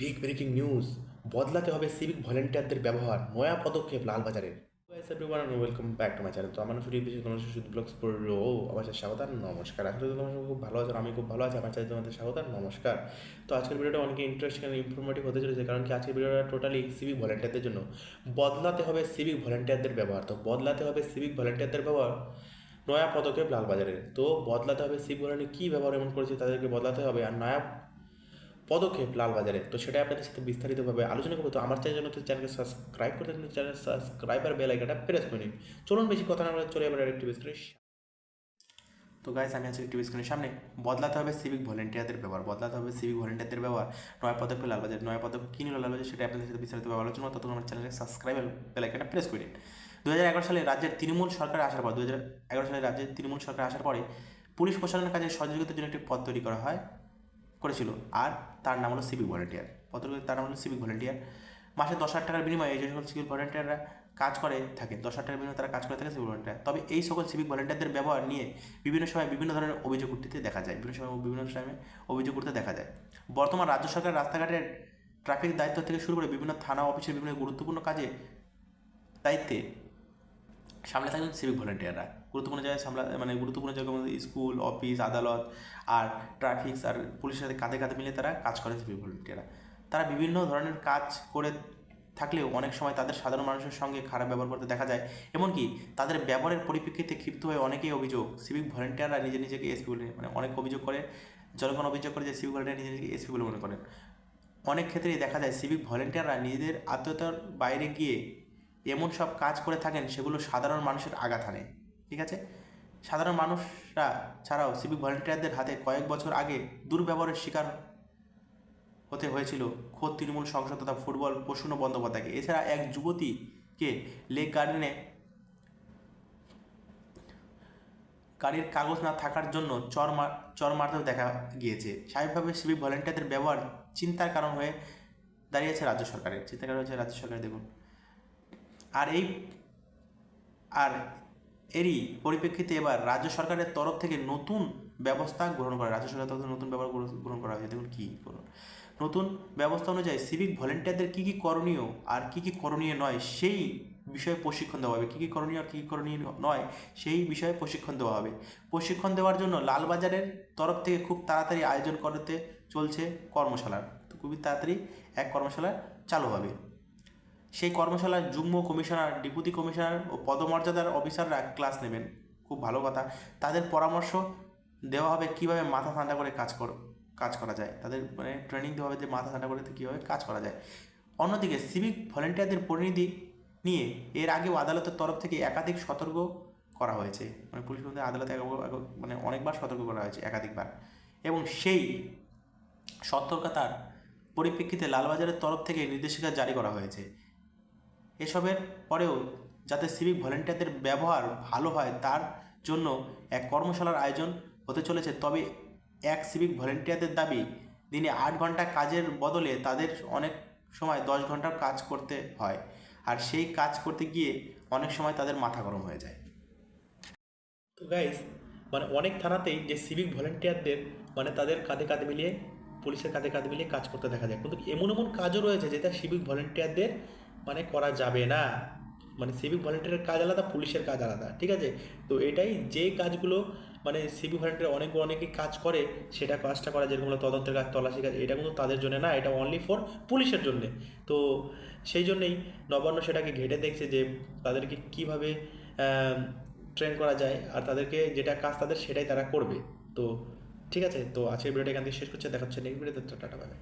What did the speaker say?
Big breaking news, বদলাতে হবে civic ভলেন্টিয়ারদের ব্যবহার, নয়া পদক্ষেপ লালবাজারের। Welcome back to my channel. তো আমার শুধু বেশি তোমার শুধু ব্লগস পড়লো আমার সাথে স্বাগত আর নমস্কার। আসলে তোমার সঙ্গে খুব ভালো আছে, আমি খুব ভালো আছি। আমার চাই তোমাদের স্বাগত আর নমস্কার। তো আজকের ভিডিওটা অনেক ইন্টারেস্টিং আর ইনফরমেটিভ হতে চলেছে, কারণ কি আজকের ভিডিওটা টোটালি সিভিক ভলেন্টিয়ারদের জন্য। বদলাতে হবে সিভিক ভলেন্টিয়ারদের ব্যবহার। তো বদলাতে হবে সিভিক ভলেন্টিয়ারদের ব্যবহার, নয়া পদক্ষেপ লালবাজারের। তো বদলাতে হবে সিভিক ভলেন্টিয়ার কী ব্যবহার এমন করেছে তাদেরকে বদলাতে হবে, আর নয়া পদক্ষেপ লালবাজারে। তো সেটা আপনাদের সাথে বিস্তারিতভাবে আলোচনা করবো। তো আমার জন্য তো চ্যানেলকে সাবস্ক্রাইব করতে কিন্তু চ্যানেল সাবস্ক্রাইব আর বেল আইকনটা প্রেস করে নিন। চলুন বেশি কথা না বলে চলে এবার ডাইরেক্ট টিভি স্ক্রিনে। তো গাইস, আমি আজকে টিভি স্ক্রিনের সামনে বদলাতে হবে সিভিক ভলেন্টিয়ারদের ব্যবহার, বদলাতে হবে সিভিক ভলেন্টিয়ারদের ব্যবহার, নয়া পদক্ষেপ লালবাজার। নয়া পদক্ষেপ কী নিল লালবাজার সেটা আপনাদের সাথে বিস্তারিতভাবে আলোচনা। ততক্ষণ আমার চ্যানেলকে সাবস্ক্রাইব আর বেল আইকনটা প্রেস করে নিন। 2011 সালে রাজ্যের তৃণমূল সরকার আসার পর 2011 সালে রাজ্যের তৃণমূল সরকার আসার পরে পুলিশ প্রশাসনের কাজে সহযোগিতার জন্য একটি পদ তৈরি করেছিল, আর তার নাম হলো সিভিক ভলেন্টিয়ার। তার নাম হলো সিভিক ভলেন্টিয়ার। মাসে 10,000 টাকার বিনিময়ে এই সকল সিভিক ভলেন্টিয়াররা কাজ করে থাকে, 10,000 টাকার বিনিময়ে তারা কাজ করে থাকে সিভিক ভলেন্টিয়ার। তবে এই সকল সিভিক ভলেন্টিয়ারদের ব্যবহার নিয়ে বিভিন্ন সময় বিভিন্ন ধরনের অভিযোগ উঠতে দেখা যায়, অভিযোগ উঠতে দেখা যায়। বর্তমান রাজ্য সরকার রাস্তাঘাটের ট্রাফিক দায়িত্ব থেকে শুরু করে বিভিন্ন থানা অফিসের বিভিন্ন গুরুত্বপূর্ণ কাজে দায়িত্বে সামলে থাকেন সিভিক ভলেন্টিয়াররা। গুরুত্বপূর্ণ জায়গায় গুরুত্বপূর্ণ জায়গার মধ্যে স্কুল, অফিস, আদালত আর ট্রাফিক আর পুলিশের সাথে কাঁধে কাঁধে মিলে তারা কাজ করেন সিভিক ভলেন্টিয়াররা। তারা বিভিন্ন ধরনের কাজ করে থাকলেও অনেক সময় তাদের সাধারণ মানুষের সঙ্গে খারাপ ব্যবহার করতে দেখা যায়। এমনকি তাদের ব্যবহারের পরিপ্রেক্ষিতে ক্ষিপ্ত হয়ে অনেকেই অভিযোগ সিভিক ভলেন্টিয়াররা নিজেকে এসপি বলে অনেক অভিযোগ করে, জনগণ অভিযোগ করে যে সিভিক ভলেন্টিয়ার নিজেকে এসপি বলে মনে করেন। অনেক ক্ষেত্রেই দেখা যায় সিভিক ভলেন্টিয়াররা নিজেদের আত্মীয়তার বাইরে গিয়ে এমন সব কাজ করে থাকেন সেগুলো সাধারণ মানুষের আঘাত হানে। ঠিক আছে, সাধারণ মানুষরা ছাড়াও সিভিক ভলেন্টিয়ারদের হাতে কয়েক বছর আগে দুর্ব্যবহারের শিকার হতে হয়েছিল খোদ তৃণমূল সংসদ তথা ফুটবল প্রসূন বন্দ্যোপাধ্যায়কে। এছাড়া এক যুবতীকে লেক গার্ডেনে গাড়ির কাগজ না থাকার জন্য চর মারতেও দেখা গিয়েছে। স্বাভাবিকভাবে সিভিক ভলেন্টিয়ারদের ব্যবহার চিন্তার কারণ হয়ে দাঁড়িয়েছে রাজ্য সরকারের। দেখুন, আর এরই পরিপ্রেক্ষিতে এবার রাজ্য সরকারের তরফ থেকে নতুন ব্যবস্থা গ্রহণ করা হয়েছে। দেখুন কী করুন, নতুন ব্যবস্থা অনুযায়ী সিভিক ভলেন্টিয়ারদের কী কী করণীয় আর কী কী করণীয় নয় সেই বিষয়ে প্রশিক্ষণ দেওয়া হবে। কী কী করণীয় আর কী কী করণীয় নয় সেই বিষয়ে প্রশিক্ষণ দেওয়া হবে। প্রশিক্ষণ দেওয়ার জন্য লালবাজারের তরফ থেকে খুব তাড়াতাড়ি আয়োজন করতে চলছে কর্মশালার। তো খুবই তাড়াতাড়ি এক কর্মশালা চালু হবে। সেই কার্যশালায় যুগ্ম কমিশনার, ডেপুটি কমিশনার ও পদমর্যাদার অফিসাররা ক্লাস নেবেন। খুব ভালো কথা। তাদের পরামর্শ দেওয়া হবে কীভাবে মাথা ঠান্ডা করে কাজ করা যায়। তাদের ট্রেনিং দেওয়া হবে যে মাথা ঠান্ডা করে কীভাবে কাজ করা যায়। অন্যদিকে সিভিক ভলেন্টিয়ারদের পরিণতি নিয়ে এর আগেও আদালতের তরফ থেকে একাধিক সতর্ক করা হয়েছে। পুলিশ মধ্যে আদালতে অনেকবার সতর্ক করা হয়েছে, একাধিকবার। এবং সেই সতর্কতার পরিপ্রেক্ষিতে লালবাজারের তরফ থেকে নির্দেশিকা জারি করা হয়েছে। এসবের পরেও যাতে সিভিক ভলেন্টিয়ারদের ব্যবহার ভালো হয় তার জন্য এক কর্মশালার আয়োজন হতে চলেছে। তবে এক সিভিক ভলেন্টিয়ারদের দাবি, দিনে 8 ঘন্টা কাজের বদলে তাদের অনেক সময় 10 ঘন্টার কাজ করতে হয়, আর সেই কাজ করতে গিয়ে অনেক সময় তাদের মাথা গরম হয়ে যায়। তো গাইজ, অনেক থানাতেই যে সিভিক ভলেন্টিয়ারদের তাদের কাঁধে কাঁধে মিলিয়ে পুলিশের কাঁধে কাঁধে মিলিয়ে কাজ করতে দেখা যায়, কিন্তু এমন কাজও রয়েছে যেটা সিভিক ভলেন্টিয়ারদের করা যাবে না। সিভিক ভলেন্টিয়ারের কাজ আলাদা, পুলিশের কাজ আলাদা। ঠিক আছে, তো এটাই যে কাজগুলো সিভিক ভলেন্টিয়ার অনেকেই কাজ করে, সেটা কাজটা করা যেরকম তদন্তের কাজ, তল্লাশি কাজ, এটা কিন্তু তাদের জন্য না, এটা অনলি ফর পুলিশের জন্যে। তো সেই জন্যেই নবান্ন সেটাকে ঘেটে দেখছে যে তাদেরকে কীভাবে ট্রেন করা যায়, আর তাদেরকে যেটা কাজ তাদের সেটাই তারা করবে। তো ঠিক আছে, তো আজকের ভিডিওটা এখান থেকে শেষ করছে। দেখাচ্ছে নেক্সট ভিডিওতে। Tata bye.